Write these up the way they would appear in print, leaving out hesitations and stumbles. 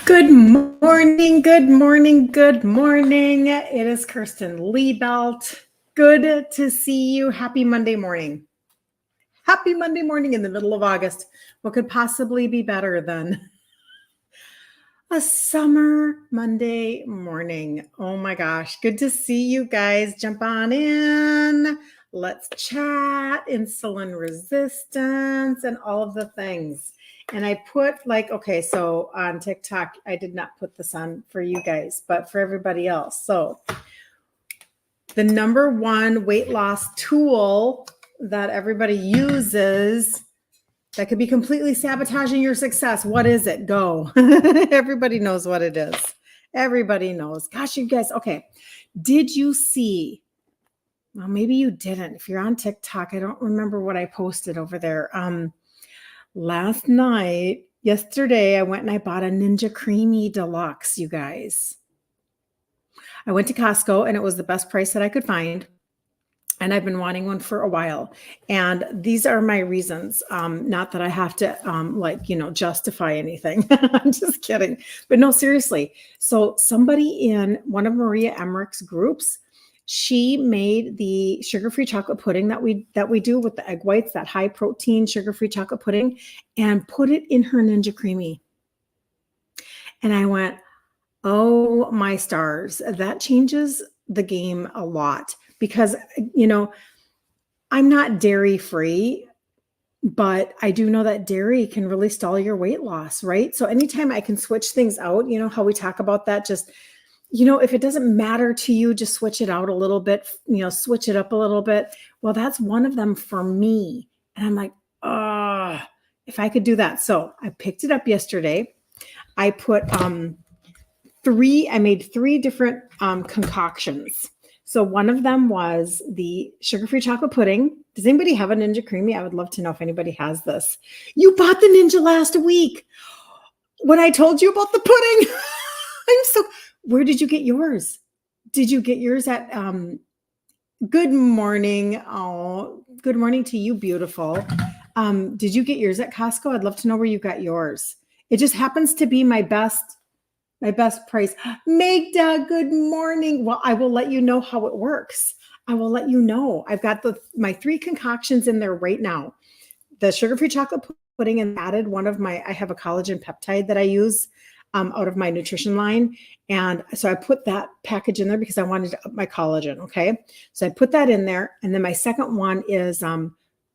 Good morning, good morning, good morning. It is Kirsten Liebelt. Good to see you. Happy Monday morning. Happy Monday morning in the middle of August. What could possibly be better than a summer Monday morning? Oh my gosh, good to see you guys. Jump on in. Let's chat, insulin resistance, and all of the things. And I put so on TikTok, I did not put this on for you guys, but for everybody else. So the number one weight loss tool that everybody uses that could be completely sabotaging your success. What is it? Go. Everybody knows what it is. Everybody knows. Gosh, you guys, okay. Did you see? Well, maybe you didn't. If you're on TikTok, I don't remember what I posted over there. Yesterday, I went and I bought a Ninja Creamy Deluxe, you guys. I went to Costco and it was the best price that I could find. And I've been wanting one for a while. And these are my reasons. Not that I have to justify anything. I'm just kidding. But no, seriously. So somebody in one of Maria Emmerich's groups, she made the sugar-free chocolate pudding that we do with the egg whites, that high protein sugar-free chocolate pudding, and put it in her Ninja Creamy. And I went, oh my stars, that changes the game a lot. Because, I'm not dairy free, but I do know that dairy can really stall your weight loss, right? So anytime I can switch things out, how we talk about that, just, if it doesn't matter to you, just switch it out a little bit, switch it up a little bit. Well, that's one of them for me. And I'm like, if I could do that. So I picked it up yesterday. I put I made 3 different concoctions. So one of them was the sugar-free chocolate pudding. Does anybody have a Ninja Creamy? I would love to know if anybody has this. You bought the Ninja last week when I told you about the pudding. Where did you get yours? Did you get yours at, good morning. Oh, good morning to you, beautiful. Did you get yours at Costco? I'd love to know where you got yours. It just happens to be my best price. Magda, good morning. Well, I will let you know how it works. I will let you know. I've got my 3 concoctions in there right now. The sugar-free chocolate pudding, and added I have a collagen peptide that I use out of my nutrition line. And so I put that package in there because I wanted to up my collagen. Okay. So I put that in there. And then my second one is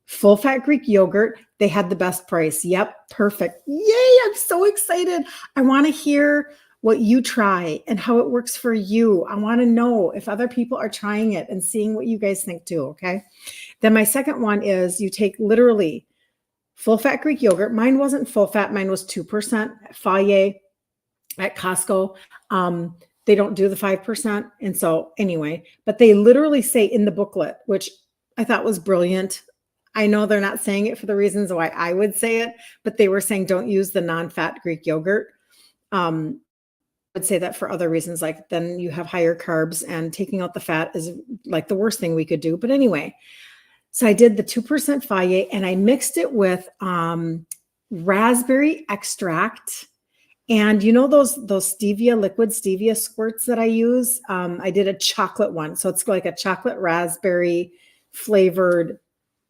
full fat Greek yogurt. They had the best price. Yep. Perfect. Yay. I'm so excited. I want to hear what you try and how it works for you. I want to know if other people are trying it and seeing what you guys think too. Okay. Then my second one is you take literally full fat Greek yogurt. Mine wasn't full fat. Mine was 2% Fage at Costco. They don't do the 5%. And so anyway, but they literally say in the booklet, which I thought was brilliant. I know they're not saying it for the reasons why I would say it, but they were saying don't use the non-fat Greek yogurt. Would say that for other reasons, like then you have higher carbs and taking out the fat is like the worst thing we could do. But anyway, so I did the 2% Fage and I mixed it with raspberry extract. And those liquid stevia squirts that I use, I did a chocolate one. So it's like a chocolate raspberry flavored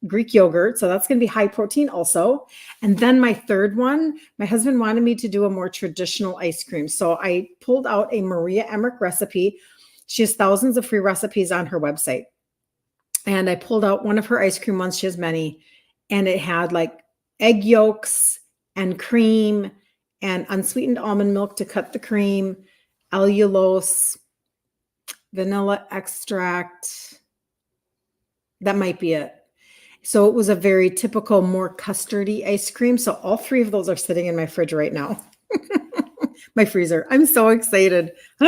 Greek yogurt. So that's going to be high protein also. And then my third one, my husband wanted me to do a more traditional ice cream. So I pulled out a Maria Emmerich recipe. She has thousands of free recipes on her website. And I pulled out one of her ice cream ones. She has many. And it had like egg yolks and cream and unsweetened almond milk to cut the cream, allulose, vanilla extract. That might be it. So it was a very typical, more custardy ice cream. So all 3 of those are sitting in my fridge right now. My freezer. I'm so excited. My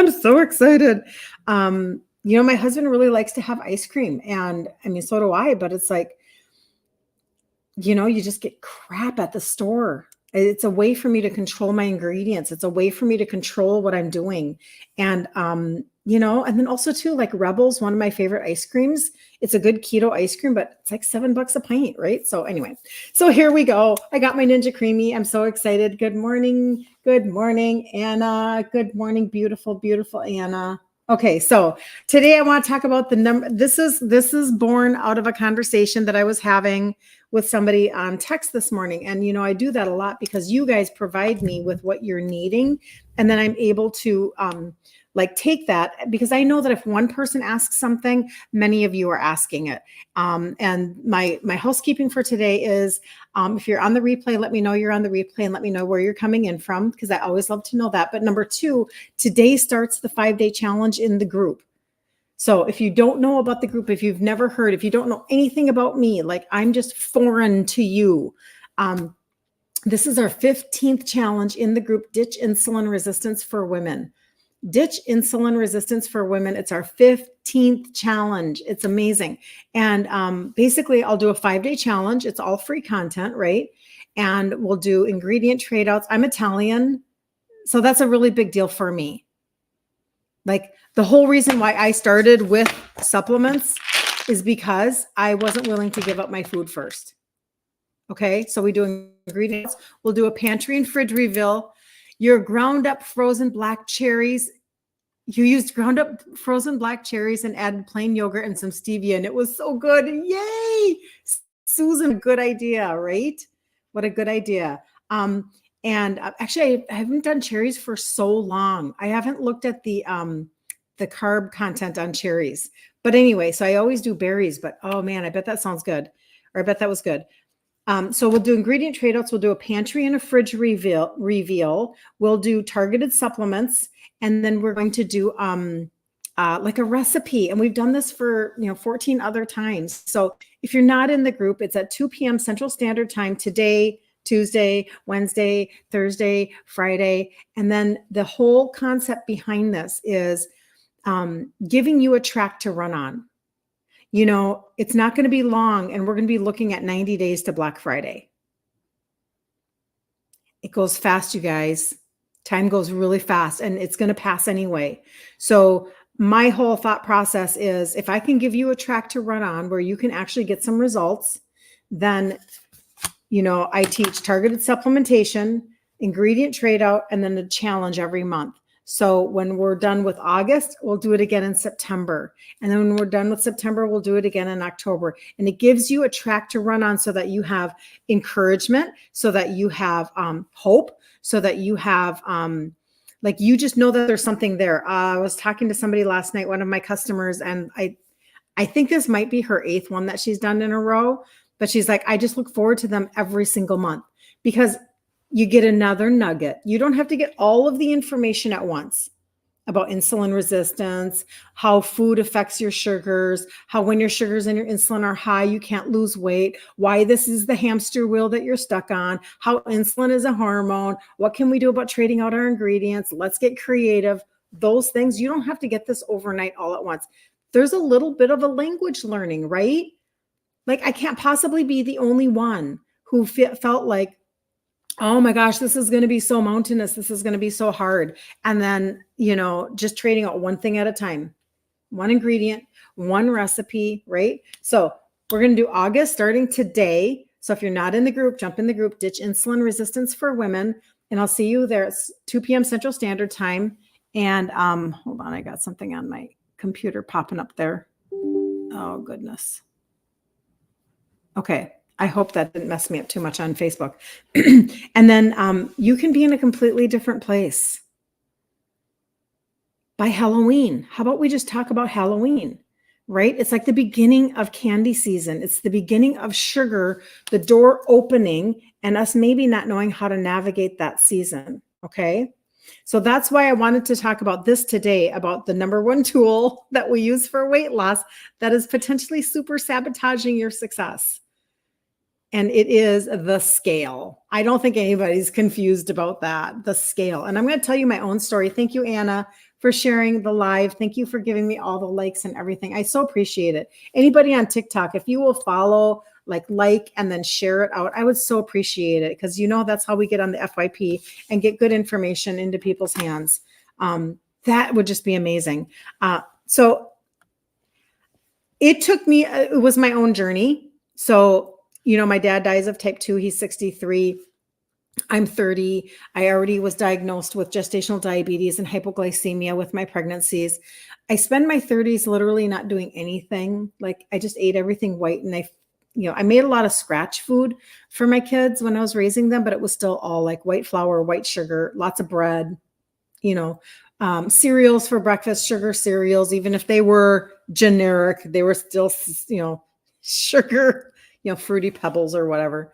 husband really likes to have ice cream. And I mean, so do I, but it's like, you just get crap at the store. It's a way for me to control my ingredients. It's a way for me to control what I'm doing. And, and then also too, like Rebels, one of my favorite ice creams. It's a good keto ice cream, but it's like $7 a pint, right? So anyway, so here we go. I got my Ninja Creamy. I'm so excited. Good morning. Good morning, Anna. Good morning, beautiful, beautiful Anna. Okay, so today I want to talk about the number. This is born out of a conversation that I was having with somebody on text this morning. And, I do that a lot because you guys provide me with what you're needing. And then I'm able to take that, because I know that if one person asks something, many of you are asking it. And my housekeeping for today is, if you're on the replay, let me know you're on the replay and let me know where you're coming in from, because I always love to know that. But number 2, today starts the 5-day challenge in the group. So if you don't know about the group, if you've never heard, if you don't know anything about me, like I'm just foreign to you, this is our 15th challenge in the group, Ditch Insulin Resistance for Women. Ditch Insulin Resistance for Women. It's our 15th challenge. It's amazing. And basically, I'll do a 5-day challenge. It's all free content, right? And we'll do ingredient trade outs. I'm Italian, so that's a really big deal for me. Like the whole reason why I started with supplements is because I wasn't willing to give up my food first. Okay, so we do ingredients. We'll do a pantry and fridge reveal. Your ground up frozen black cherries. You used ground up frozen black cherries and added plain yogurt and some stevia, and it was so good. Yay! Susan, good idea, right? What a good idea. And actually, I haven't done cherries for so long. I haven't looked at the carb content on cherries. But anyway, so I always do berries, but oh man, I bet that sounds good. Or I bet that was good. So we'll do ingredient trade outs. We'll do a pantry and a fridge reveal. We'll do targeted supplements. And then we're going to do like a recipe. And we've done this for 14 other times. So if you're not in the group, it's at 2 p.m. Central Standard Time today, Tuesday, Wednesday, Thursday, Friday. And then the whole concept behind this is giving you a track to run on. It's not going to be long, and we're going to be looking at 90 days to Black Friday. It goes fast, you guys. Time goes really fast, and it's going to pass anyway. So my whole thought process is, if I can give you a track to run on where you can actually get some results, then I teach targeted supplementation, ingredient trade out, and then the challenge every month. So when we're done with August, we'll do it again in September. And then when we're done with September, we'll do it again in October. And it gives you a track to run on so that you have encouragement, so that you have hope, so that you have you just know that there's something there. I was talking to somebody last night, one of my customers, and I think this might be her 8th one that she's done in a row. But she's like, I just look forward to them every single month, because you get another nugget. You don't have to get all of the information at once about insulin resistance, how food affects your sugars, how when your sugars and your insulin are high, you can't lose weight, why this is the hamster wheel that you're stuck on, how insulin is a hormone, what can we do about trading out our ingredients, let's get creative. Those things, you don't have to get this overnight all at once. There's a little bit of a language learning, right? Like, I can't possibly be the only one who felt like, oh my gosh, this is going to be so mountainous. This is going to be so hard. And then, just trading out one thing at a time, one ingredient, one recipe, right? So we're going to do August starting today. So if you're not in the group, jump in the group, Ditch Insulin Resistance for Women. And I'll see you there. It's 2 p.m. Central Standard Time. And hold on, I got something on my computer popping up there. Oh, goodness. Okay. I hope that didn't mess me up too much on Facebook. And then you can be in a completely different place by Halloween. How about we just talk about Halloween, right? It's like the beginning of candy season. It's the beginning of sugar, the door opening, and us maybe not knowing how to navigate that season. Okay. So that's why I wanted to talk about this today, about the number one tool that we use for weight loss that is potentially super sabotaging your success. And it is the scale. I don't think anybody's confused about that, the scale. And I'm going to tell you my own story. Thank you, Anna, for sharing the live. Thank you for giving me all the likes and everything. I so appreciate it. Anybody on TikTok, if you will follow and then share it out, I would so appreciate it, because that's how we get on the FYP and get good information into people's hands. That would just be amazing. So it took me, it was my own journey. So, my dad dies of type 2. He's 63. I'm 30. I already was diagnosed with gestational diabetes and hypoglycemia with my pregnancies. I spend my 30s literally not doing anything. Like, I just ate everything white, and I made a lot of scratch food for my kids when I was raising them, but it was still all like white flour, white sugar, lots of bread, cereals for breakfast, sugar cereals. Even if they were generic, they were still, sugar, Fruity Pebbles or whatever.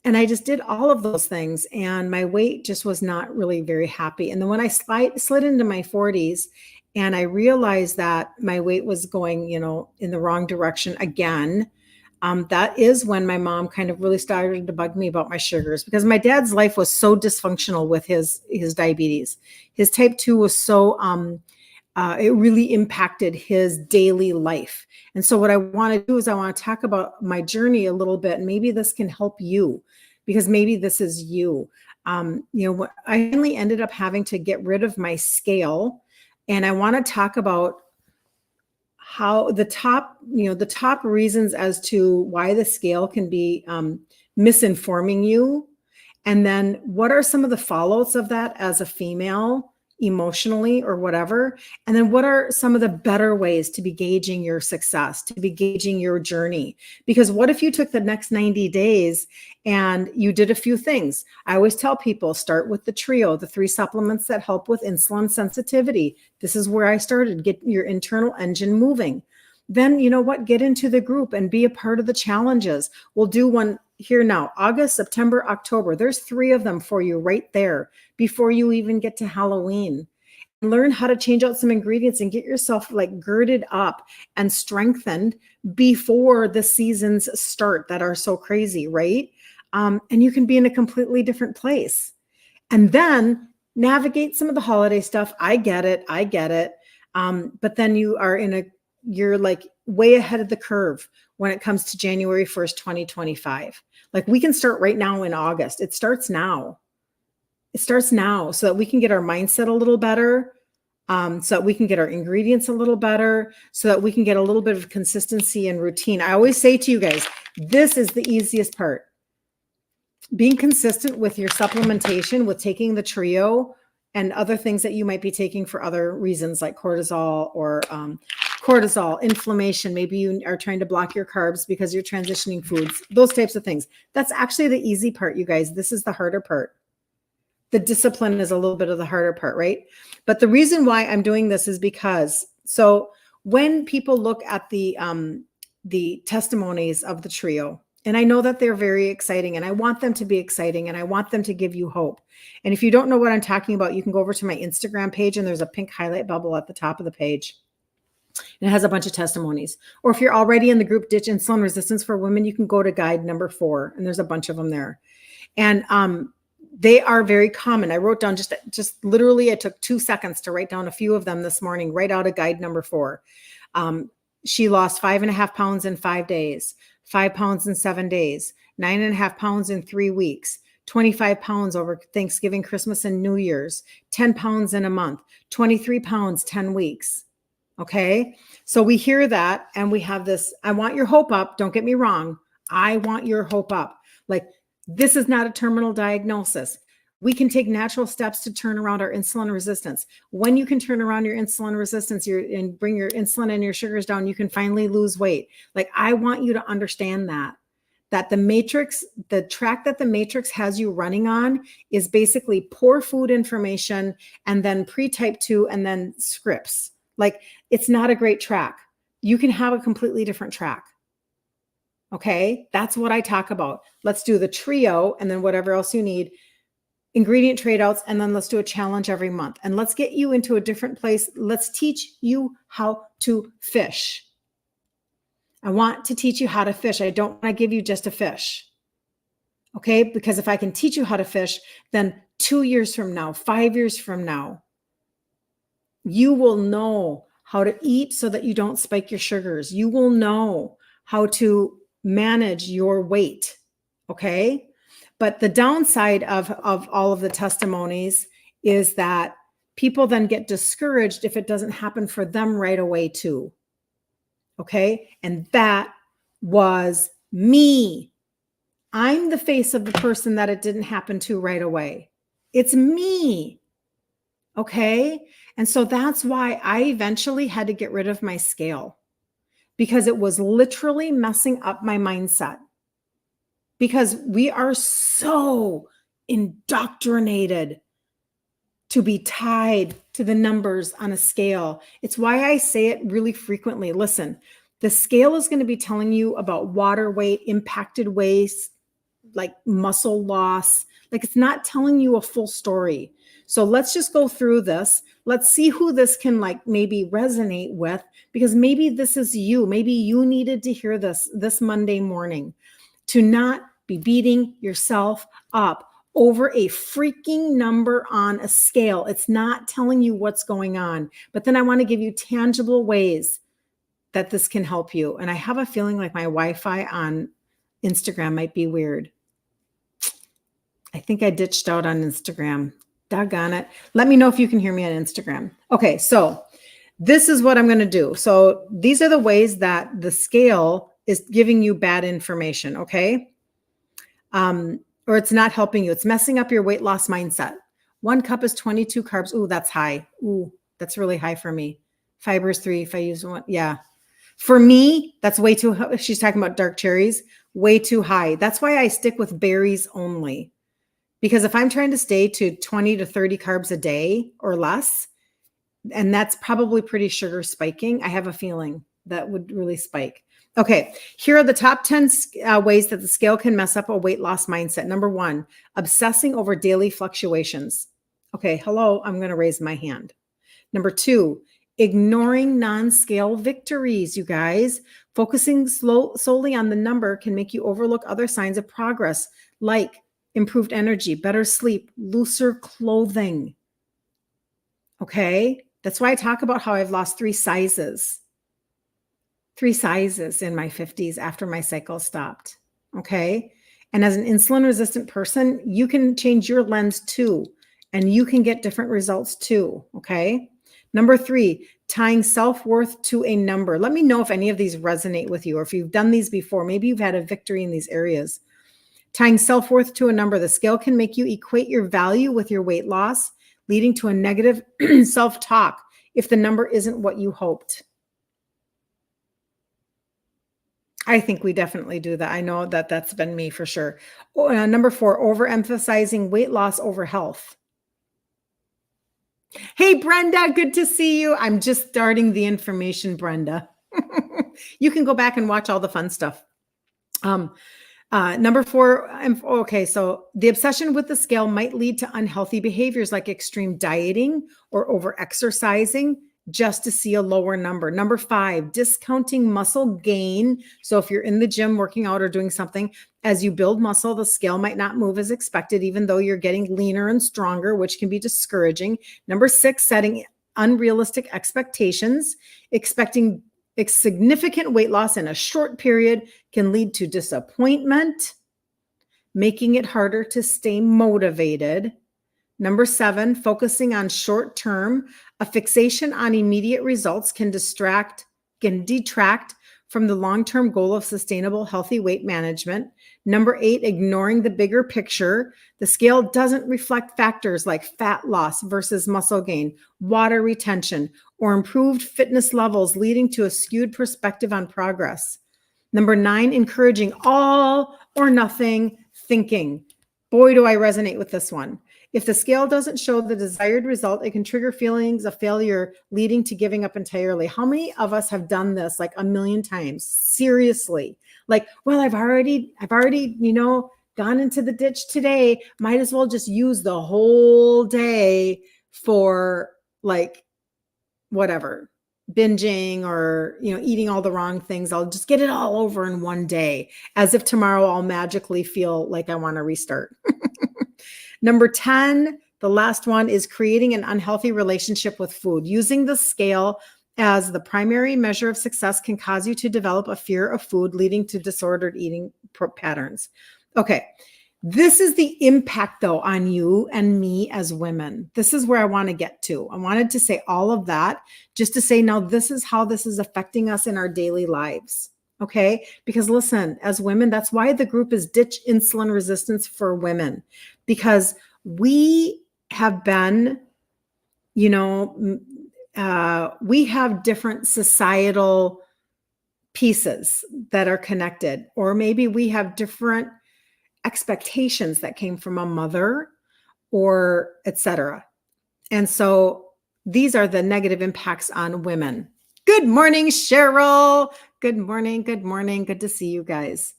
And I just did all of those things, and my weight just was not really very happy. And then when I slid into my 40s, and I realized that my weight was going, in the wrong direction again, that is when my mom kind of really started to bug me about my sugars, because my dad's life was so dysfunctional with his diabetes. His type 2 was so, it really impacted his daily life. And so what I want to do is I want to talk about my journey a little bit. And maybe this can help you, because maybe this is you. I finally ended up having to get rid of my scale. And I want to talk about how the top reasons as to why the scale can be misinforming you. And then what are some of the fallouts of that as a female, emotionally or whatever? And then what are some of the better ways to be gauging your success, to be gauging your journey? Because what if you took the next 90 days and you did a few things? I always tell people, start with the trio, the 3 supplements that help with insulin sensitivity. This is where I started. Get your internal engine moving. Then, get into the group and be a part of the challenges. We'll do one here now, August, September, October. There's 3 of them for you right there before you even get to Halloween. Learn how to change out some ingredients and get yourself girded up and strengthened before the seasons start that are so crazy, right? And you can be in a completely different place. And then navigate some of the holiday stuff. I get it. But then you're way ahead of the curve when it comes to January 1st, 2025. We can start right now in August. It starts now so that we can get our mindset a little better, so that we can get our ingredients a little better, so that we can get a little bit of consistency and routine. I always say to you guys, this is the easiest part. Being consistent with your supplementation, with taking the trio and other things that you might be taking for other reasons, like cortisol or inflammation. Maybe you are trying to block your carbs because you're transitioning foods, those types of things. That's actually the easy part, you guys. This is the harder part. The discipline is a little bit of the harder part, right? But the reason why I'm doing this is because, so when people look at the testimonies of the trio, and I know that they're very exciting, and I want them to be exciting, and I want them to give you hope. And if you don't know what I'm talking about, you can go over to my Instagram page, and there's a pink highlight bubble at the top of the page. And it has a bunch of testimonies. Or if you're already in the group Ditch Insulin Resistance for Women, you can go to guide number 4, and there's a bunch of them there. And they are very common. I wrote down just literally, I took 2 seconds to write down a few of them this morning, right out of guide number 4. She lost 5.5 pounds in 5 days, 5 pounds in 7 days, 9.5 pounds in 3 weeks, 25 pounds over Thanksgiving, Christmas, and New Year's, 10 pounds in a month, 23 pounds, 10 weeks. Okay. So we hear that and we have this, I want your hope up. Don't get me wrong. I want your hope up. This is not a terminal diagnosis. We can take natural steps to turn around our insulin resistance. When you can turn around your insulin resistance and bring your insulin and your sugars down, you can finally lose weight. I want you to understand that the matrix, the track that the matrix has you running on is basically poor food information and then pre-type 2 and then scripts. It's not a great track. You can have a completely different track. Okay. That's what I talk about. Let's do the trio and then whatever else you need, ingredient trade outs, and then let's do a challenge every month. And let's get you into a different place. Let's teach you how to fish. I want to teach you how to fish. I don't want to give you just a fish. Okay. Because if I can teach you how to fish, then 2 years from now, 5 years from now, you will know how to eat so that you don't spike your sugars. You will know how to manage your weight. Okay. But the downside of all of the testimonies is that people then get discouraged if it doesn't happen for them right away too. Okay. And that was me. I'm the face of the person that it didn't happen to right away. It's me. Okay. And so that's why I eventually had to get rid of my scale, because it was literally messing up my mindset. Because we are so indoctrinated to be tied to the numbers on a scale. It's why I say it really frequently. Listen, the scale is going to be telling you about water weight, impacted waist, like muscle loss. Like, it's not telling you a full story. So let's just go through this. Let's see who this can like maybe resonate with, because maybe this is you. Maybe you needed to hear this Monday morning, to not be beating yourself up over a freaking number on a scale. It's not telling you what's going on. But then I want to give you tangible ways that this can help you. And I have a feeling like my Wi-Fi on Instagram might be weird. I think I ditched out on Instagram. Doggone it. Let me know if you can hear me on Instagram. Okay, so this is what I'm going to do. So these are the ways that the scale is giving you bad information, okay? Or it's not helping you. It's messing up your weight loss mindset. 1 cup is 22 carbs. Ooh, that's high. Ooh, that's really high for me. Fiber is 3 if I use one. Yeah. For me, that's way too high. She's talking about dark cherries, way too high. That's why I stick with berries only. Because if I'm trying to stay to 20 to 30 carbs a day or less, and that's probably pretty sugar spiking, I have a feeling that would really spike. Okay, here are the top 10 ways that the scale can mess up a weight loss mindset. Number 1, obsessing over daily fluctuations. Okay, hello, I'm going to raise my hand. Number 2, ignoring non-scale victories, you guys. Focusing solely on the number can make you overlook other signs of progress, like improved energy, better sleep, looser clothing. Okay, that's why I talk about how I've lost 3 sizes in my 50s after my cycle stopped. Okay. And as an insulin resistant person, you can change your lens too, and you can get different results too. Okay. Number 3, tying self-worth to a number. Let me know if any of these resonate with you, or if you've done these before. Maybe you've had a victory in these areas. Tying self-worth to a number. The scale can make you equate your value with your weight loss, leading to a negative self-talk if the number isn't what you hoped. I think we definitely do that. I know that that's been me for sure. Number 4, overemphasizing weight loss over health. Hey, Brenda, good to see you. I'm just starting the information, Brenda. You can go back and watch all the fun stuff. Number 4, okay, so the obsession with the scale might lead to unhealthy behaviors like extreme dieting or over-exercising just to see a lower number. Number 5, discounting muscle gain. So if you're in the gym working out or doing something, as you build muscle, the scale might not move as expected, even though you're getting leaner and stronger, which can be discouraging. Number 6, setting unrealistic expectations. Expecting significant weight loss in a short period can lead to disappointment, making it harder to stay motivated. Number 7, focusing on short term. A fixation on immediate results can detract from the long-term goal of sustainable, healthy weight management. Number 8, ignoring the bigger picture. The scale doesn't reflect factors like fat loss versus muscle gain, water retention, or improved fitness levels, leading to a skewed perspective on progress. Number 9, encouraging all or nothing thinking. Boy, do I resonate with this one. If the scale doesn't show the desired result, it can trigger feelings of failure, leading to giving up entirely. How many of us have done this like a million times? Seriously. Like, well, I've already, gone into the ditch today. Might as well just use the whole day for like whatever, binging or, eating all the wrong things. I'll just get it all over in one day, as if tomorrow I'll magically feel like I want to restart. Number 10, the last one, is creating an unhealthy relationship with food. Using the scale as the primary measure of success can cause you to develop a fear of food, leading to disordered eating patterns. Okay. This is the impact, though, on you and me as women. This is where I want to get to. I wanted to say all of that just to say, now this is how this is affecting us in our daily lives. Okay. Because listen, as women, that's why the group is Ditch Insulin Resistance for Women, because we have been, we have different societal pieces that are connected, or maybe we have different expectations that came from a mother or etc. And so these are the negative impacts on women. Good morning, Cheryl. Good morning. Good morning. Good to see you guys.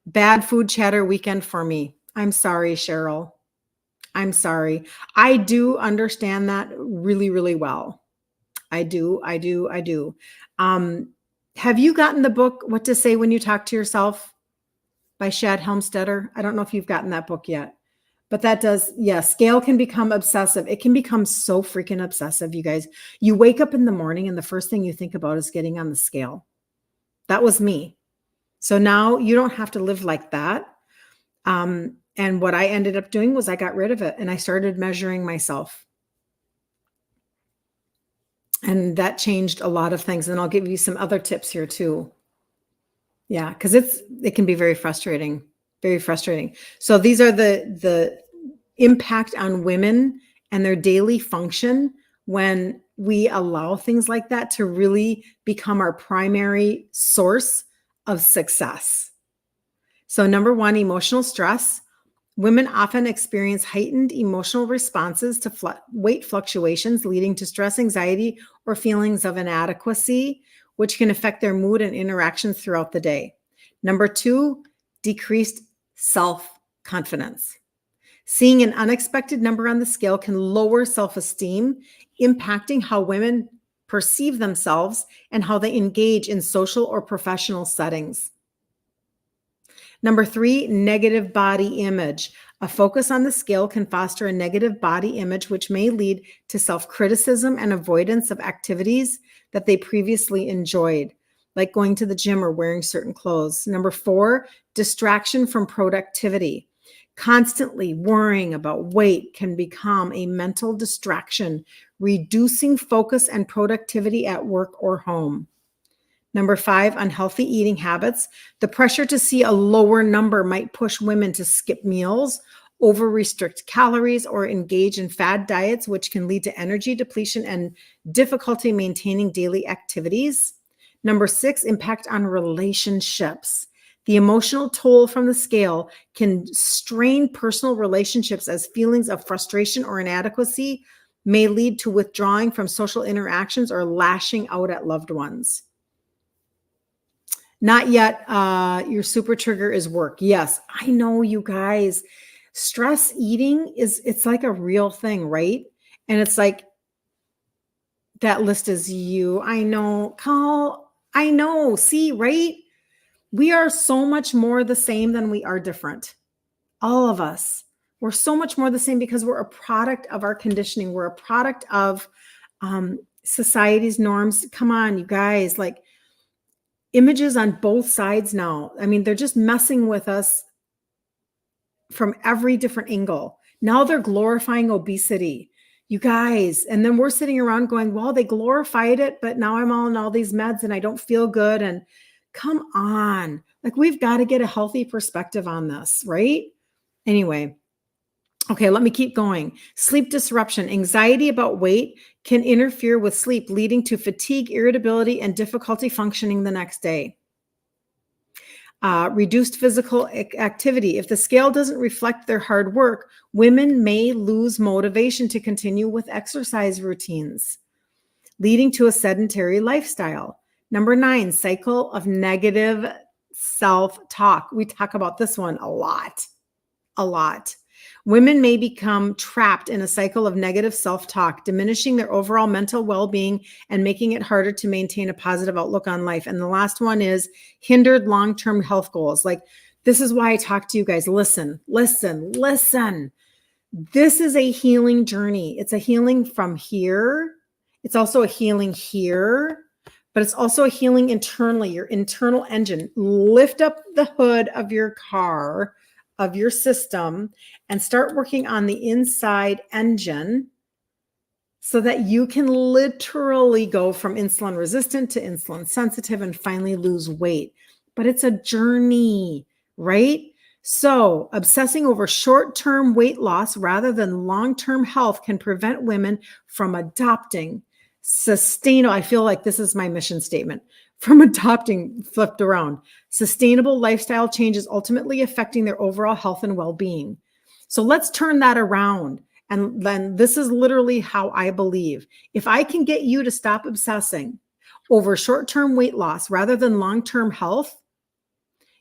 Bad food chatter weekend for me. I'm sorry, Cheryl. I'm sorry. I do understand that really, really well. I do. Have you gotten the book, What to Say When You Talk to Yourself, by Shad Helmstetter? I don't know if you've gotten that book yet, but that does, scale can become obsessive. It can become so freaking obsessive, you guys. You wake up in the morning and the first thing you think about is getting on the scale. That was me. So now you don't have to live like that. And what I ended up doing was I got rid of it and I started measuring myself. And that changed a lot of things. And I'll give you some other tips here too. Yeah, because it can be very frustrating, very frustrating. So these are the impact on women and their daily function when we allow things like that to really become our primary source of success. So number one, emotional stress. Women often experience heightened emotional responses to weight fluctuations, leading to stress, anxiety, or feelings of inadequacy, which can affect their mood and interactions throughout the day. Number two, decreased self-confidence. Seeing an unexpected number on the scale can lower self-esteem, impacting how women perceive themselves and how they engage in social or professional settings. Number three, negative body image. A focus on the scale can foster a negative body image, which may lead to self-criticism and avoidance of activities that they previously enjoyed, like going to the gym or wearing certain clothes. Number four, distraction from productivity. Constantly worrying about weight can become a mental distraction, reducing focus and productivity at work or home. Number five, unhealthy eating habits. The pressure to see a lower number might push women to skip meals, over-restrict calories, or engage in fad diets, which can lead to energy depletion and difficulty maintaining daily activities. Number six, impact on relationships. The emotional toll from the scale can strain personal relationships, as feelings of frustration or inadequacy may lead to withdrawing from social interactions or lashing out at loved ones. Not yet. Your super trigger is work. Yes, I know, you guys. Stress eating it's like a real thing, right? And it's like, that list is you. I know, Carl. I know. See, right? We are so much more the same than we are different. All of us. We're so much more the same because we're a product of our conditioning. We're a product of society's norms. Come on, you guys. Like, images on both sides now. I mean, they're just messing with us from every different angle. Now they're glorifying obesity, you guys. And then we're sitting around going, well, they glorified it, but now I'm on all these meds and I don't feel good. And come on, like, we've got to get a healthy perspective on this, right? Anyway. Okay, let me keep going. Sleep disruption. Anxiety about weight can interfere with sleep, leading to fatigue, irritability, and difficulty functioning the next day. Reduced physical activity. If the scale doesn't reflect their hard work, women may lose motivation to continue with exercise routines, leading to a sedentary lifestyle. Number 9, cycle of negative self-talk. We talk about this one a lot. Women may become trapped in a cycle of negative self-talk, diminishing their overall mental well-being and making it harder to maintain a positive outlook on life. And the last one is hindered long-term health goals. Like, this is why I talk to you guys. Listen. This is a healing journey. It's a healing from here. It's also a healing here, but it's also a healing internally, your internal engine. Lift up the hood of your car, of your system, and start working on the inside engine so that you can literally go from insulin resistant to insulin sensitive and finally lose weight. But it's a journey, right? So obsessing over short-term weight loss rather than long-term health can prevent women from adopting sustainable, I feel like this is my mission statement, from adopting, flipped around, sustainable lifestyle changes ultimately affecting their overall health and well-being. So let's turn that around. And then this is literally how I believe. If I can get you to stop obsessing over short-term weight loss rather than long-term health,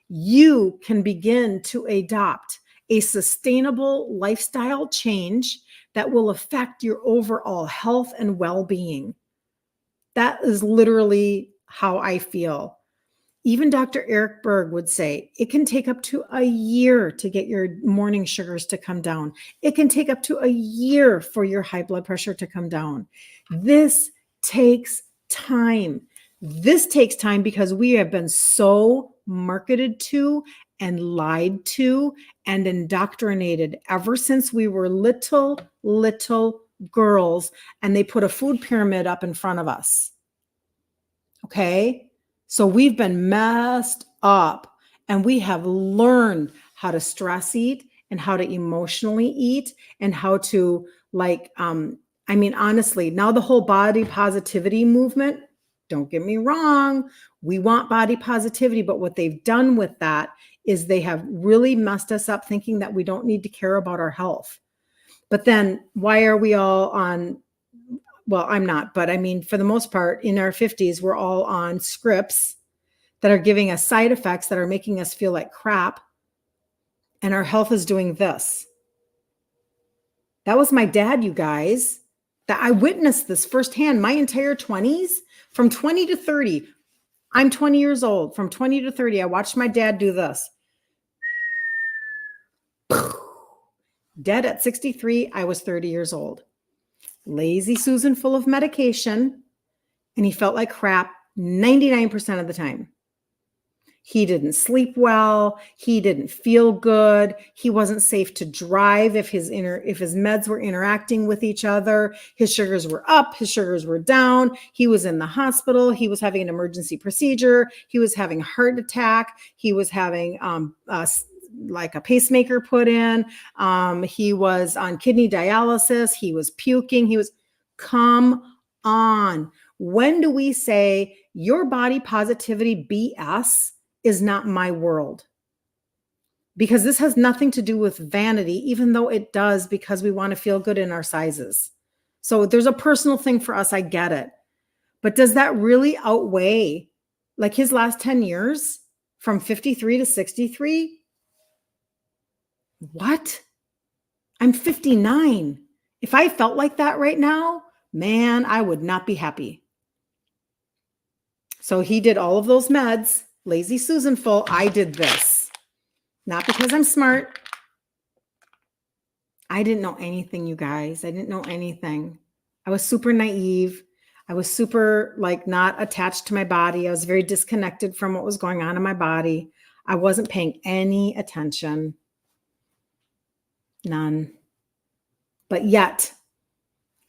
you can begin to adopt a sustainable lifestyle change that will affect your overall health and well-being. That is literally how I feel. Even Dr. Eric Berg would say it can take up to a year to get your morning sugars to come down. It can take up to a year for your high blood pressure to come down. This takes time. This takes time because we have been so marketed to and lied to and indoctrinated ever since we were little girls, and they put a food pyramid up in front of us. Okay? So we've been messed up, and we have learned how to stress eat and how to emotionally eat and how to honestly, now the whole body positivity movement, don't get me wrong, we want body positivity, but what they've done with that is they have really messed us up thinking that we don't need to care about our health. But then why are we all on, well, I'm not, but I mean, for the most part, in our 50s, we're all on scripts that are giving us side effects that are making us feel like crap. And our health is doing this. That was my dad, you guys. That I witnessed this firsthand my entire 20s, from 20 to 30. I'm 20 years old. From 20 to 30, I watched my dad do this. Dead at 63, I was 30 years old. Lazy Susan full of medication, and he felt like crap 99% of the time. He didn't sleep well. He didn't feel good. He wasn't safe to drive if his meds were interacting with each other. His sugars were up. His sugars were down. He was in the hospital. He was having an emergency procedure. He was having a heart attack. He was having like a pacemaker put in. He was on kidney dialysis. He was puking. Come on. When do we say your body positivity BS is not my world? Because this has nothing to do with vanity, even though it does, because we want to feel good in our sizes. So there's a personal thing for us. I get it. But does that really outweigh like his last 10 years from 53 to 63? What? I'm 59. If I felt like that right now, man, I would not be happy. So he did all of those meds, Lazy Susan full. I did this. Not because I'm smart. I didn't know anything, you guys. I didn't know anything. I was super naive. I was super not attached to my body. I was very disconnected from what was going on in my body. I wasn't paying any attention. None. But yet,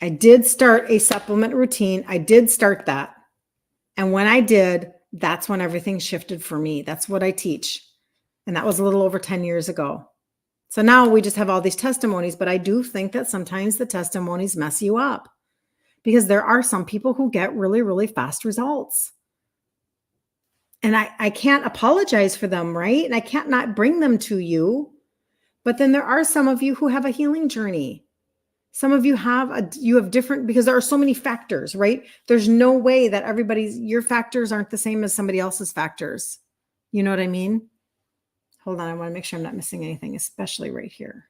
I did start a supplement routine. I did start that. And when I did, that's when everything shifted for me. That's what I teach. And that was a little over 10 years ago. So now we just have all these testimonies, but I do think that sometimes the testimonies mess you up because there are some people who get really, really fast results. And I can't apologize for them, right? And I can't not bring them to you. But then there are some of you who have a healing journey. Some of you have different, because there are so many factors, right? There's no way that your factors aren't the same as somebody else's factors. You know what I mean? Hold on. I want to make sure I'm not missing anything, especially right here.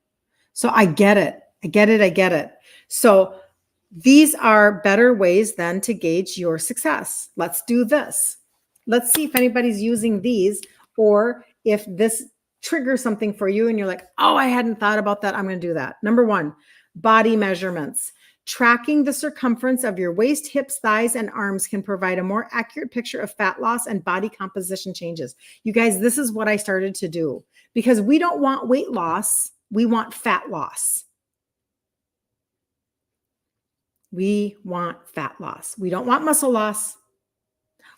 So I get it. I get it. So these are better ways then to gauge your success. Let's do this. Let's see if anybody's using these, or if this triggers something for you and you're like, oh, I hadn't thought about that. I'm going to do that. Number one, body measurements. Tracking the circumference of your waist, hips, thighs, and arms can provide a more accurate picture of fat loss and body composition changes. You guys, this is what I started to do because we don't want weight loss. We want fat loss. We want fat loss. We don't want muscle loss.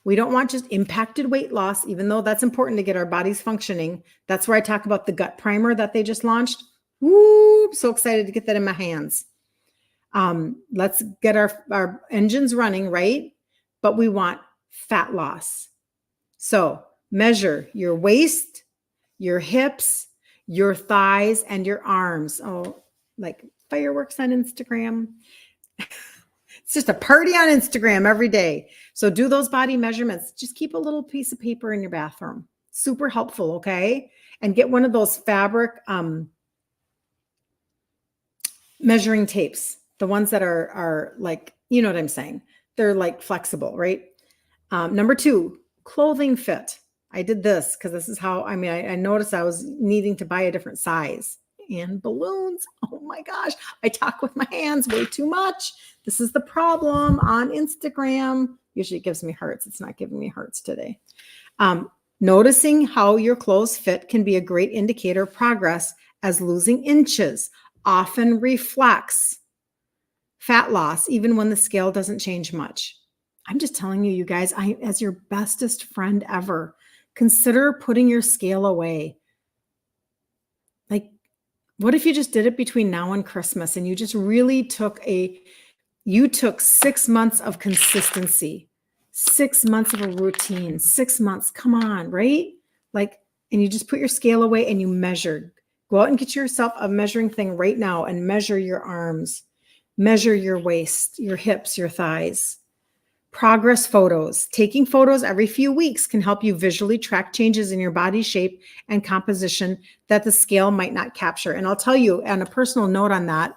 We don't want just impacted weight loss, even though that's important to get our bodies functioning. That's where I talk about the gut primer that they just launched. Woo, I'm so excited to get that in my hands. Let's get our engines running, right? But we want fat loss. So measure your waist, your hips, your thighs, and your arms. Oh, like fireworks on Instagram. It's just a party on Instagram every day. So do those body measurements. Just keep a little piece of paper in your bathroom. Super helpful, okay? And get one of those fabric measuring tapes. The ones that are like, you know what I'm saying? They're like flexible, right? Number 2, clothing fit. I did this because this is how, I noticed I was needing to buy a different size. And balloons. Oh my gosh. I talk with my hands way too much. This is the problem on Instagram. Usually it gives me hearts. It's not giving me hearts today. Noticing how your clothes fit can be a great indicator of progress, as losing inches often reflects fat loss, even when the scale doesn't change much. I'm just telling you, you guys, as your bestest friend ever, consider putting your scale away. Like, what if you just did it between now and Christmas and you just really took 6 months of consistency, 6 months of a routine, 6 months, come on, right? Like, and you just put your scale away and you measured. Go out and get yourself a measuring thing right now and measure your arms, measure your waist, your hips, your thighs. Progress photos. Taking photos every few weeks can help you visually track changes in your body shape and composition that the scale might not capture. And I'll tell you, on a personal note on that,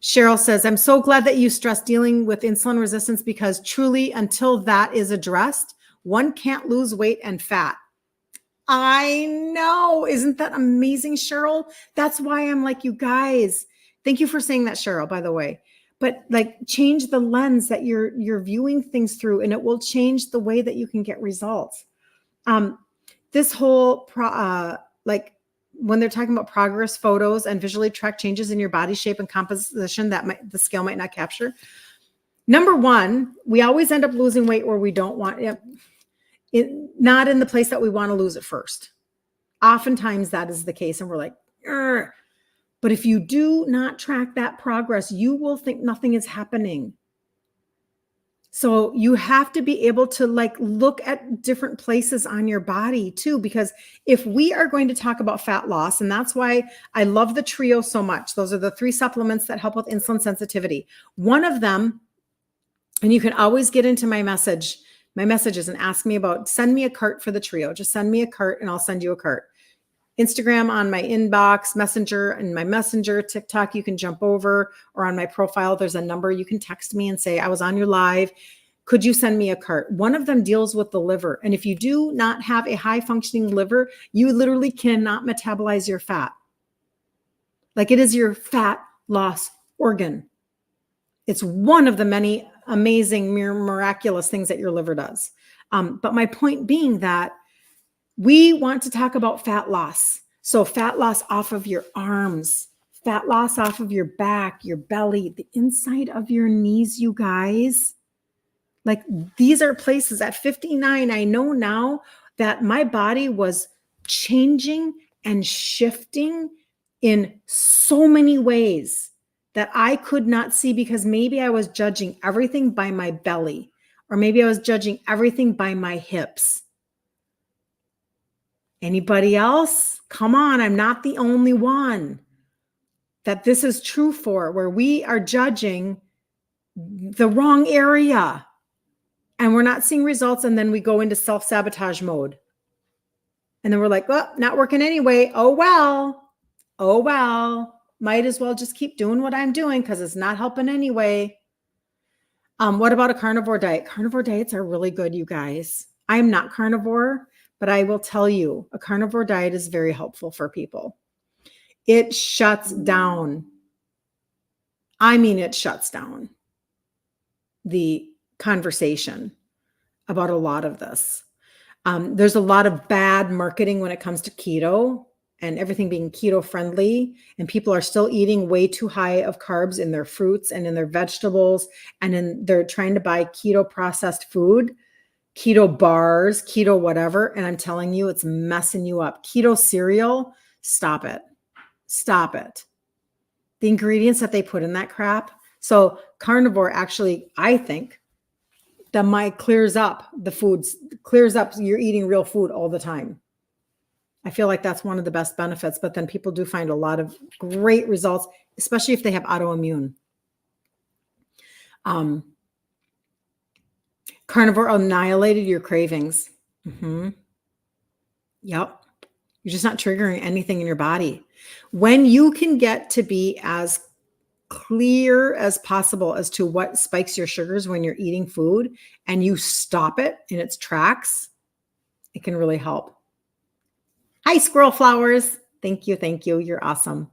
Cheryl says, I'm so glad that you stress dealing with insulin resistance, because truly, until that is addressed, one can't lose weight and fat. I know. Isn't that amazing, Cheryl? That's why I'm like, you guys, thank you for saying that, Cheryl, by the way. But like, change the lens that you're viewing things through, and it will change the way that you can get results. This whole like when they're talking about progress photos and visually track changes in your body shape and composition that the scale might not capture. Number 1, we always end up losing weight where we don't want it, not in the place that we want to lose it first. Oftentimes that is the case, and we're like, Urgh. But if you do not track that progress, you will think nothing is happening. So you have to be able to like look at different places on your body too, because if we are going to talk about fat loss, and that's why I love the trio so much. Those are the 3 supplements that help with insulin sensitivity. One of them, and you can always get into my messages and ask me about, send me a cart for the trio. Just send me a cart and I'll send you a cart. Instagram on my inbox, Messenger, and my Messenger, TikTok, you can jump over, or on my profile, there's a number you can text me and say, I was on your live. Could you send me a cart? One of them deals with the liver. And if you do not have a high functioning liver, you literally cannot metabolize your fat. Like, it is your fat loss organ. It's one of the many amazing, miraculous things that your liver does. But my point being that we want to talk about fat loss. So fat loss off of your arms, fat loss off of your back, your belly, the inside of your knees, you guys. Like, these are places at 59. I know now that my body was changing and shifting in so many ways that I could not see, because maybe I was judging everything by my belly, or maybe I was judging everything by my hips. Anybody else? Come on, I'm not the only one that this is true for, where we are judging the wrong area and we're not seeing results, and then we go into self-sabotage mode. And then we're like, well, not working anyway. Oh, well, might as well just keep doing what I'm doing because it's not helping anyway. What about a carnivore diet? Carnivore diets are really good, you guys. I'm not carnivore, but I will tell you, a carnivore diet is very helpful for people. It shuts down I mean, it shuts down the conversation about a lot of this. There's a lot of bad marketing when it comes to keto and everything being keto friendly, and people are still eating way too high of carbs in their fruits and in their vegetables, and they're trying to buy keto processed food, keto bars, keto whatever, and I'm telling you, it's messing you up. Keto cereal, stop it. Stop it. The ingredients that they put in that crap. So carnivore actually, I think, that might clears up the foods, clears up you're eating real food all the time. I feel like that's one of the best benefits, but then people do find a lot of great results, especially if they have autoimmune. Carnivore annihilated your cravings. Yep. You're just not triggering anything in your body. When you can get to be as clear as possible as to what spikes your sugars when you're eating food and you stop it in its tracks, it can really help. Hi, squirrel flowers. Thank you. Thank you. You're awesome.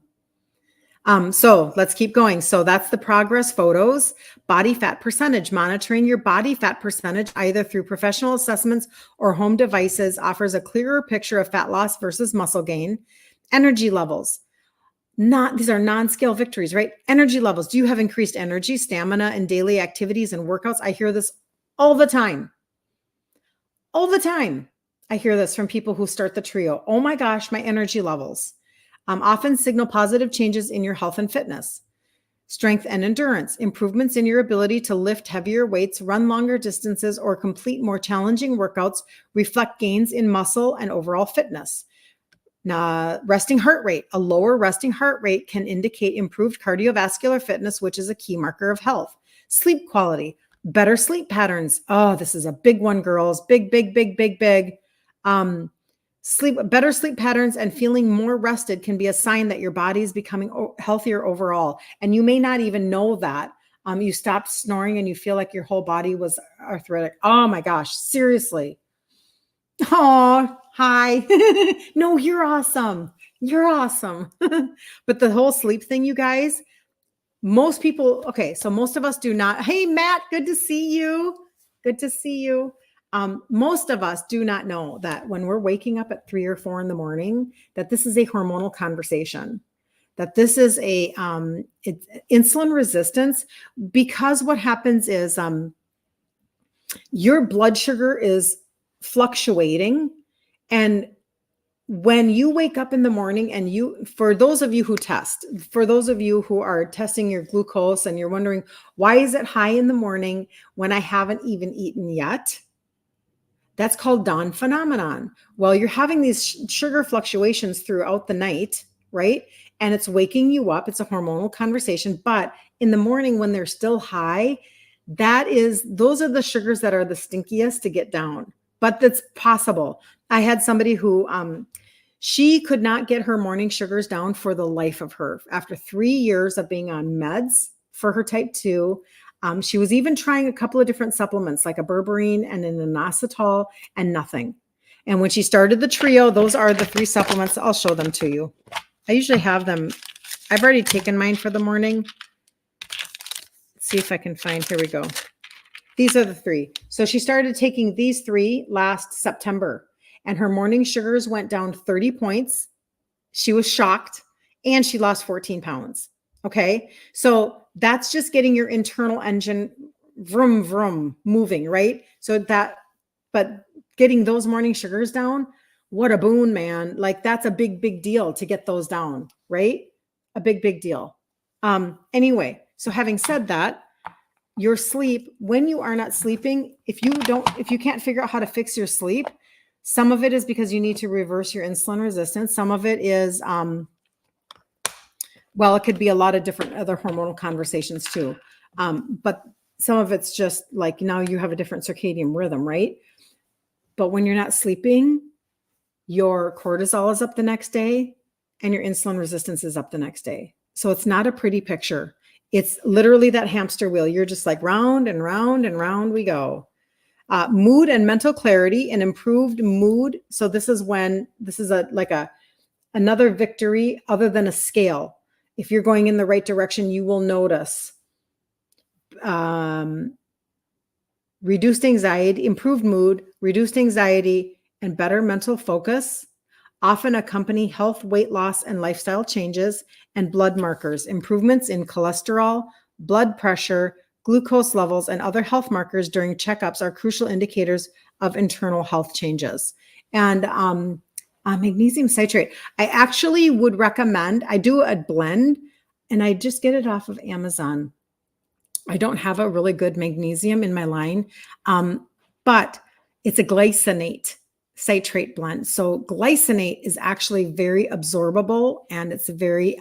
So let's keep going. So that's the progress photos. Body fat percentage. Monitoring your body fat percentage either through professional assessments or home devices offers a clearer picture of fat loss versus muscle gain. Energy levels. These are non-scale victories, right? Energy levels. Do you have increased energy, stamina, and daily activities and workouts? I hear this all the time. All the time. I hear this from people who start the trio. Oh my gosh, my energy levels. Often signal positive changes in your health and fitness. Strength and endurance. Improvements in your ability to lift heavier weights, run longer distances, or complete more challenging workouts reflect gains in muscle and overall fitness. Now, resting heart rate. A lower resting heart rate can indicate improved cardiovascular fitness, which is a key marker of health. Sleep quality. Better sleep patterns. Oh, this is a big one, girls. Big, big, big, big, big. Better sleep patterns and feeling more rested can be a sign that your body is becoming healthier overall. And you may not even know that. You stopped snoring and you feel like your whole body was arthritic. Oh my gosh, seriously. Oh, hi. No, you're awesome. You're awesome. But the whole sleep thing, you guys, most people, okay, so most of us do not. Hey, Matt, good to see you. Good to see you. Most of us do not know that when we're waking up at 3 or 4 in the morning, that this is a hormonal conversation, that this is it's insulin resistance, because what happens is your blood sugar is fluctuating. And when you wake up in the morning and for those of you who test, for those of you who are testing your glucose and you're wondering, why is it high in the morning when I haven't even eaten yet? That's called dawn phenomenon. Well, you're having these sugar fluctuations throughout the night, right? And it's waking you up. It's a hormonal conversation. But in the morning when they're still high, those are the sugars that are the stinkiest to get down. But that's possible. I had somebody who she could not get her morning sugars down for the life of her. After 3 years of being on meds for her type 2, she was even trying a couple of different supplements like a berberine and an inositol and nothing. And when she started the trio, those are the 3 supplements. I'll show them to you. I usually have them. I've already taken mine for the morning. Let's see if I can find, here we go. These are the 3. So she started taking these 3 last September and her morning sugars went down 30 points. She was shocked and she lost 14 pounds. Okay. So that's just getting your internal engine vroom, vroom moving, right? But getting those morning sugars down, what a boon, man. Like that's a big, big deal to get those down, right? A big, big deal. Anyway, so having said that, your sleep, when you are not sleeping, if you can't figure out how to fix your sleep, some of it is because you need to reverse your insulin resistance. Some of it is, it could be a lot of different other hormonal conversations too. But some of it's just like now you have a different circadian rhythm, right? But when you're not sleeping, your cortisol is up the next day and your insulin resistance is up the next day. So it's not a pretty picture. It's literally that hamster wheel. You're just like round and round and round we go. Mood and mental clarity and improved mood. So this is another victory other than a scale. If you're going in the right direction, you will notice reduced anxiety, improved mood, reduced anxiety, and better mental focus often accompany health, weight loss, and lifestyle changes, and blood markers. Improvements in cholesterol, blood pressure, glucose levels, and other health markers during checkups are crucial indicators of internal health changes. And magnesium citrate, I actually would recommend, I do a blend and I just get it off of Amazon. I don't have a really good magnesium in my line, but it's a glycinate citrate blend. So glycinate is actually very absorbable and it's very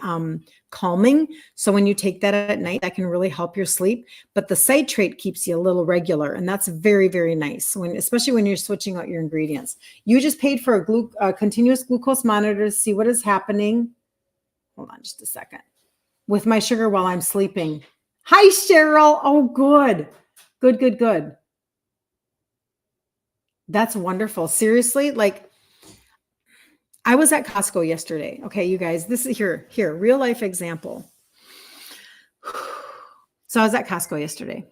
calming. So when you take that at night, that can really help your sleep. But the citrate keeps you a little regular, and that's very, very nice. Especially when you're switching out your ingredients. You just paid for a continuous glucose monitor to see what is happening. Hold on just a second. With my sugar while I'm sleeping. Hi, Cheryl. Oh, good. Good. That's wonderful. Seriously, like I was at Costco yesterday. Okay, you guys, this is here, real life example. So I was at Costco yesterday.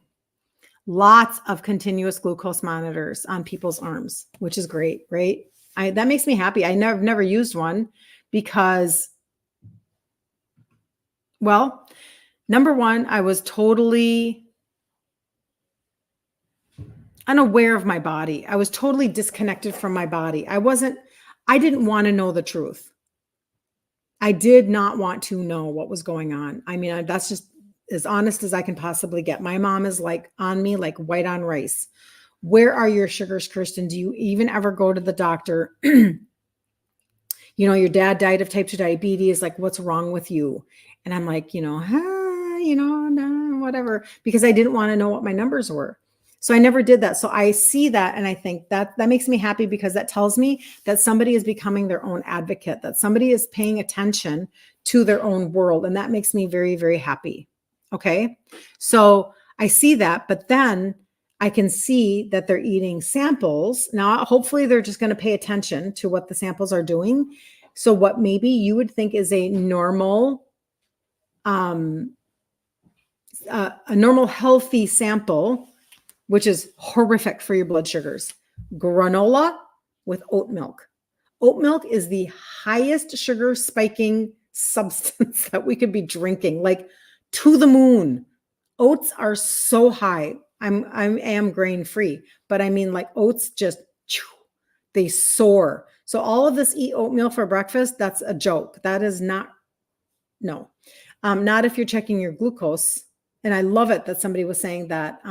Lots of continuous glucose monitors on people's arms, which is great, right? That makes me happy. I never used one because, well, number one, I was totally unaware of my body. I was totally disconnected from my body. I didn't want to know the truth. I did not want to know what was going on. I mean, that's just as honest as I can possibly get. My mom is like on me, like white on rice. Where are your sugars, Kirsten? Do you even ever go to the doctor? Your dad died of type 2 diabetes. Like, what's wrong with you? And I'm like, no, whatever, because I didn't want to know what my numbers were. So I never did that. So I see that. And I think that makes me happy because that tells me that somebody is becoming their own advocate, that somebody is paying attention to their own world. And that makes me very, very happy. Okay. So I see that, but then I can see that they're eating samples. Now, hopefully they're just going to pay attention to what the samples are doing. So what maybe you would think is a normal healthy sample, which is horrific for your blood sugars. Granola with oat milk. Oat milk is the highest sugar spiking substance that we could be drinking, like to the moon. Oats are so high. I am grain free, but I mean like oats just, they soar. So all of this eat oatmeal for breakfast, that's a joke. That is not if you're checking your glucose. And I love it that somebody was saying that,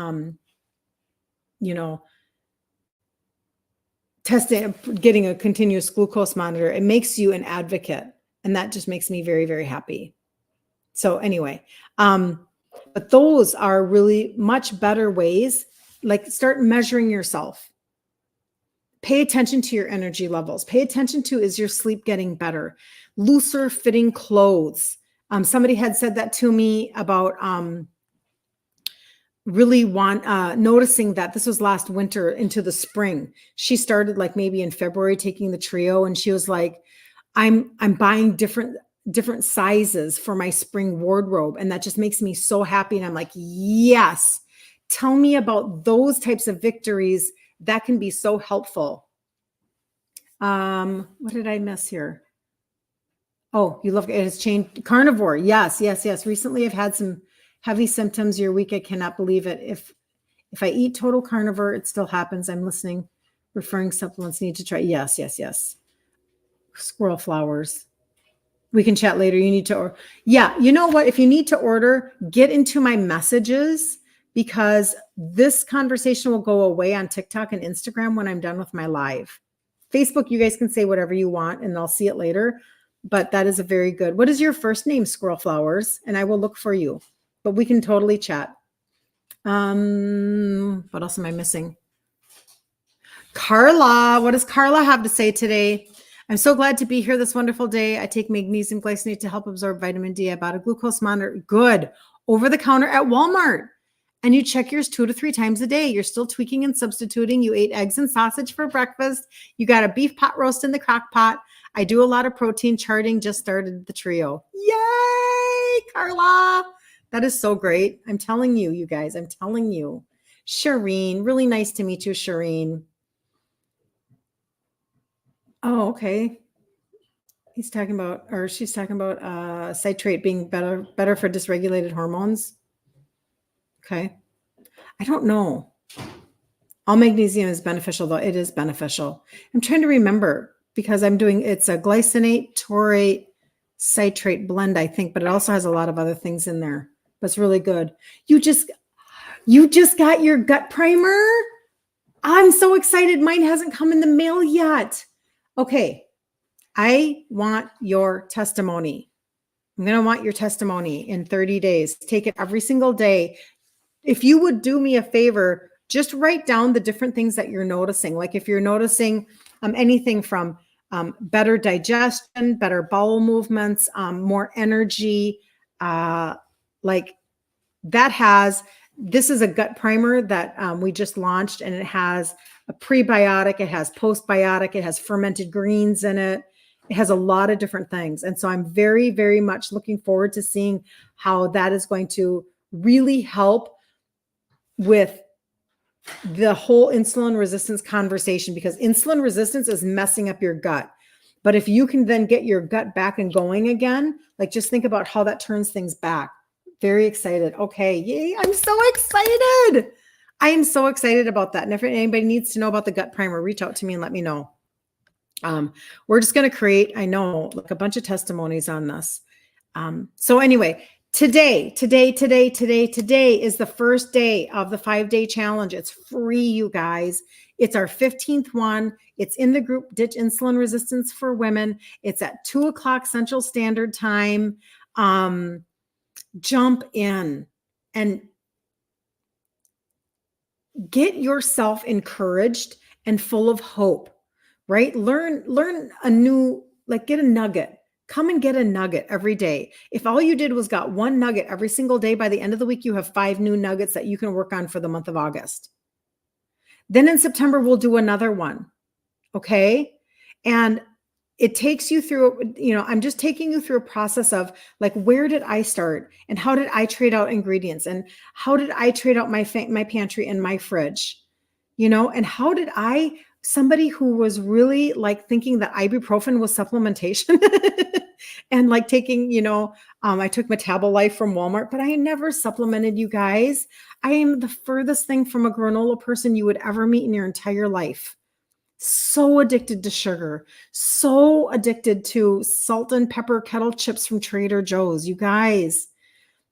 testing, getting a continuous glucose monitor, it makes you an advocate. And that just makes me very, very happy. So anyway, but those are really much better ways. Like start measuring yourself. Pay attention to your energy levels. Pay attention to, is your sleep getting better? Looser fitting clothes. Somebody had said that to me about, really noticing that this was last winter into the spring. She started like maybe in February taking the trio, and she was like, I'm buying different sizes for my spring wardrobe. And that just makes me so happy. And I'm like, yes, tell me about those types of victories. That can be so helpful. What did I miss here? Oh, you love it. Has changed. Carnivore. Yes. Recently I've had some heavy symptoms. You're weak. I cannot believe it. If I eat total carnivore, it still happens. I'm listening. Referring supplements need to try. Yes. Squirrel flowers. We can chat later. You need to order. Yeah. You know what? If you need to order, get into my messages, because this conversation will go away on TikTok and Instagram when I'm done with my live. Facebook, you guys can say whatever you want and I'll see it later. But that is a very good. What is your first name, Squirrel Flowers? And I will look for you. But we can totally chat. What else am I missing? Carla, what does Carla have to say today? I'm so glad to be here this wonderful day. I take magnesium glycinate to help absorb vitamin D. I bought a glucose monitor. Good. Over the counter at Walmart. And you check yours 2 to 3 times a day. You're still tweaking and substituting. You ate eggs and sausage for breakfast. You got a beef pot roast in the crock pot. I do a lot of protein charting. Just started the trio. Yay! Yay, Carla. That is so great. I'm telling you, you guys, I'm telling you. Shireen, really nice to meet you, Shireen. Oh, okay. He's talking about, or she's talking about citrate being better for dysregulated hormones. Okay. I don't know. All magnesium is beneficial, though. It is beneficial. I'm trying to remember because it's a glycinate, taurate, citrate blend, I think, but it also has a lot of other things in there. But it's really good. You just got your gut primer? I'm so excited. Mine hasn't come in the mail yet. Okay. I want your testimony. I'm going to want your testimony in 30 days. Take it every single day. If you would do me a favor, just write down the different things that you're noticing. Like if you're noticing anything from better digestion, better bowel movements, more energy, like this is a gut primer that we just launched, and it has a prebiotic, it has postbiotic, it has fermented greens in it. It has a lot of different things. And so I'm very, very much looking forward to seeing how that is going to really help with the whole insulin resistance conversation, because insulin resistance is messing up your gut. But if you can then get your gut back and going again, like just think about how that turns things back. Very excited. Okay. Yay. I'm so excited. I am so excited about that. And if anybody needs to know about the gut primer, reach out to me and let me know. We're just going to create, I know, like a bunch of testimonies on this. So anyway, today is the first day of the 5-day challenge. It's free, you guys. It's our 15th one. It's in the group Ditch Insulin Resistance for Women. It's at 2:00 Central Standard Time. Jump in and get yourself encouraged and full of hope, right? Learn a new, like get a nugget. Come and get a nugget every day. If all you did was got one nugget every single day, by the end of the week, you have 5 new nuggets that you can work on for the month of August. Then in September, we'll do another one. Okay. And it takes you through, I'm just taking you through a process of like, where did I start and how did I trade out ingredients and how did I trade out my pantry and my fridge, and how did somebody who was really like thinking that ibuprofen was supplementation and like taking, I took Metabolife from Walmart, but I never supplemented, you guys. I am the furthest thing from a granola person you would ever meet in your entire life. So addicted to sugar, so addicted to salt and pepper kettle chips from Trader Joe's, you guys.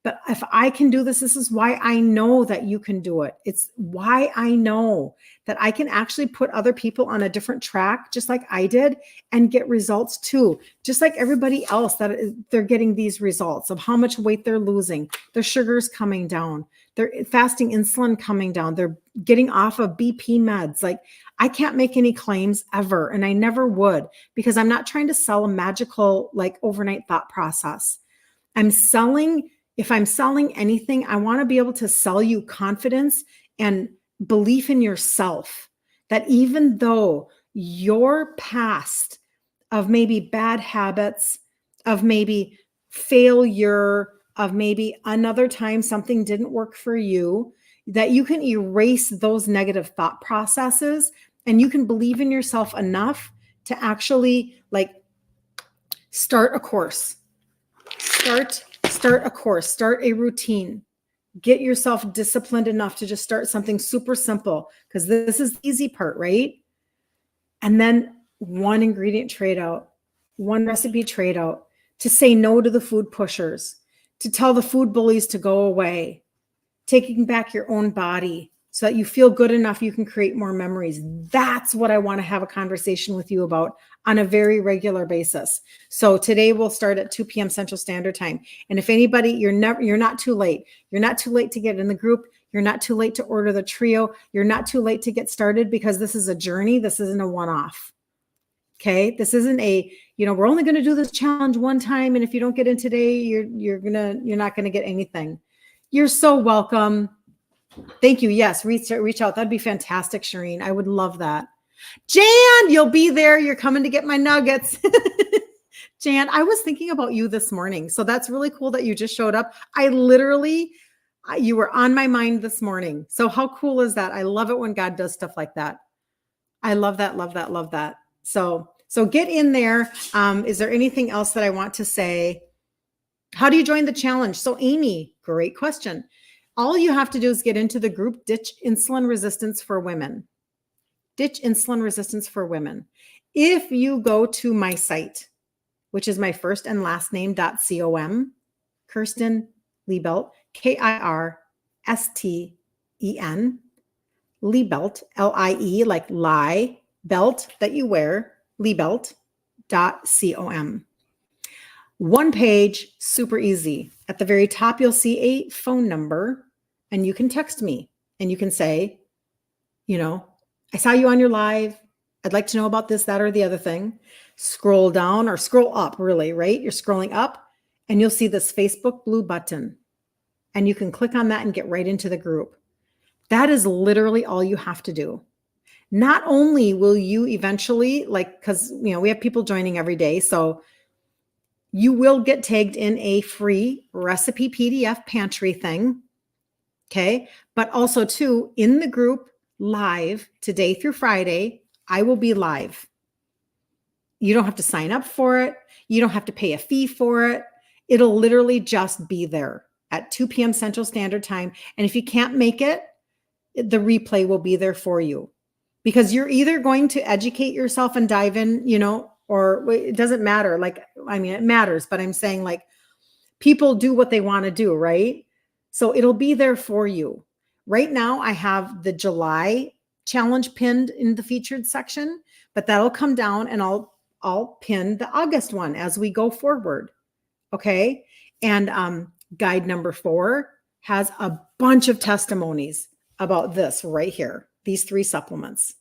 But if I can do this, this is why I know that you can do it. It's why I know that I can actually put other people on a different track, just like I did, and get results too. Just like everybody else, that they're getting these results of how much weight they're losing, their sugar's coming down, their fasting insulin coming down, they're getting off of BP meds. Like I can't make any claims ever, and I never would, because I'm not trying to sell a magical, like overnight thought process. If I'm selling anything, I want to be able to sell you confidence and belief in yourself, that even though your past of maybe bad habits, of maybe failure, of maybe another time something didn't work for you, that you can erase those negative thought processes and you can believe in yourself enough to actually like start a course, start a course, start a routine, get yourself disciplined enough to just start something super simple, because this is the easy part, right? And then one ingredient trade out, one recipe trade out, to say no to the food pushers, to tell the food bullies to go away, taking back your own body so that you feel good enough you can create more memories. That's what I want to have a conversation with you about on a very regular basis. So today we'll start at 2 p.m. Central Standard Time. And if anybody, you're not too late. You're not too late to get in the group. You're not too late to order the trio. You're not too late to get started, because this is a journey. This isn't a one-off. Okay. This isn't we're only going to do this challenge one time. And if you don't get in today, you're not going to get anything. You're so welcome. Thank you. Yes. Reach out. That'd be fantastic, Shireen. I would love that. Jan, you'll be there. You're coming to get my nuggets. Jan, I was thinking about you this morning. So that's really cool that you just showed up. You were on my mind this morning. So how cool is that? I love it when God does stuff like that. I love that, love that, love that. So get in there. Is there anything else that I want to say? How do you join the challenge? So Amy, great question. All you have to do is get into the group Ditch Insulin Resistance for Women. Ditch Insulin Resistance for Women. If you go to my site, which is my first and last name.com, Kirsten Liebelt, Kirsten, Liebelt, Lie, like lie, belt that you wear, Liebelt.com. One page, super easy. At the very top, you'll see a phone number, and you can text me and you can say, I saw you on your live. I'd like to know about this, that, or the other thing. Scroll down or scroll up, really, right? You're scrolling up and you'll see this Facebook blue button, and you can click on that and get right into the group. That is literally all you have to do. Not only will you eventually, because we have people joining every day, so you will get tagged in a free recipe PDF pantry thing. Okay. But also too, in the group live today through Friday, I will be live. You don't have to sign up for it. You don't have to pay a fee for it. It'll literally just be there at 2 p.m. Central Standard Time. And if you can't make it, the replay will be there for you, because you're either going to educate yourself and dive in, or it doesn't matter. It matters, but I'm saying people do what they want to do, right? So it'll be there for you. Right now, I have the July challenge pinned in the featured section, but that'll come down and I'll pin the August one as we go forward. Okay. And guide number 4 has a bunch of testimonies about this right here, these 3 supplements.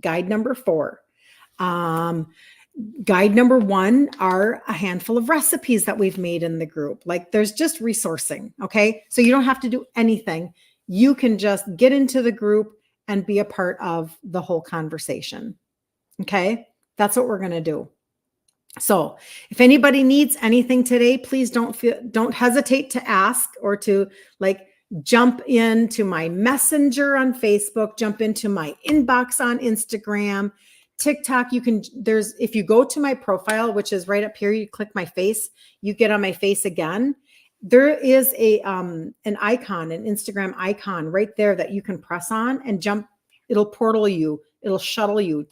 Guide number 4. Guide number 1 are a handful of recipes that we've made in the group. There's just resourcing. Okay. So you don't have to do anything. You can just get into the group and be a part of the whole conversation. Okay. That's what we're going to do. So if anybody needs anything today, please don't hesitate to ask, or to jump into my messenger on Facebook, jump into my inbox on Instagram, TikTok. If you go to my profile, which is right up here, you click my face, you get on my face again. There is an icon, an Instagram icon right there that you can press on and jump. It'll portal you. It'll shuttle you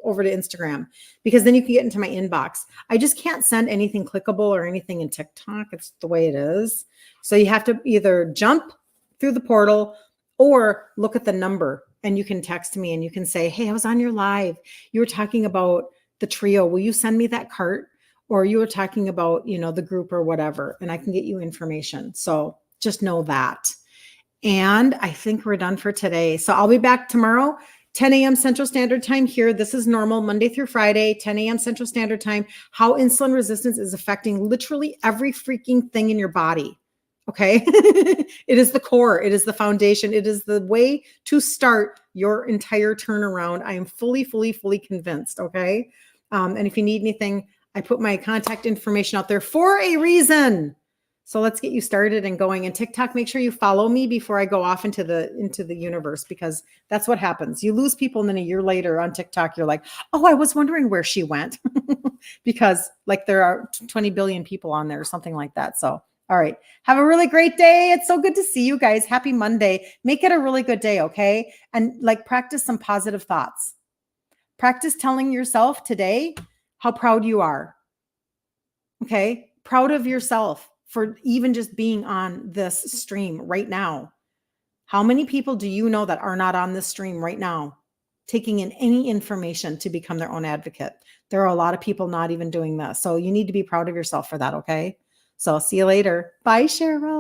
over to Instagram, because then you can get into my inbox. I just can't send anything clickable or anything in TikTok. It's the way it is. So you have to either jump through the portal or look at the number, and you can text me and you can say, hey, I was on your live. You were talking about the trio. Will you send me that cart? Or you were talking about, the group or whatever, and I can get you information. So just know that. And I think we're done for today. So I'll be back tomorrow, 10 a.m. Central Standard Time here. This is normal, Monday through Friday, 10 a.m. Central Standard Time, how insulin resistance is affecting literally every freaking thing in your body. Okay. It is the core. It is the foundation. It is the way to start your entire turnaround. I am fully convinced. Okay. And if you need anything, I put my contact information out there for a reason. So let's get you started and going. And TikTok, make sure you follow me before I go off into the universe, because that's what happens. You lose people, and then a year later on TikTok, you're like, oh, I was wondering where she went, because there are 20 billion people on there or something like that. So, all right. Have a really great day. It's so good to see you guys. Happy Monday. Make it a really good day. Okay. And practice some positive thoughts. Practice telling yourself today how proud you are. Okay. Proud of yourself for even just being on this stream right now. How many people do you know that are not on this stream right now, taking in any information to become their own advocate? There are a lot of people not even doing that. So you need to be proud of yourself for that. Okay. So I'll see you later. Bye, Cheryl.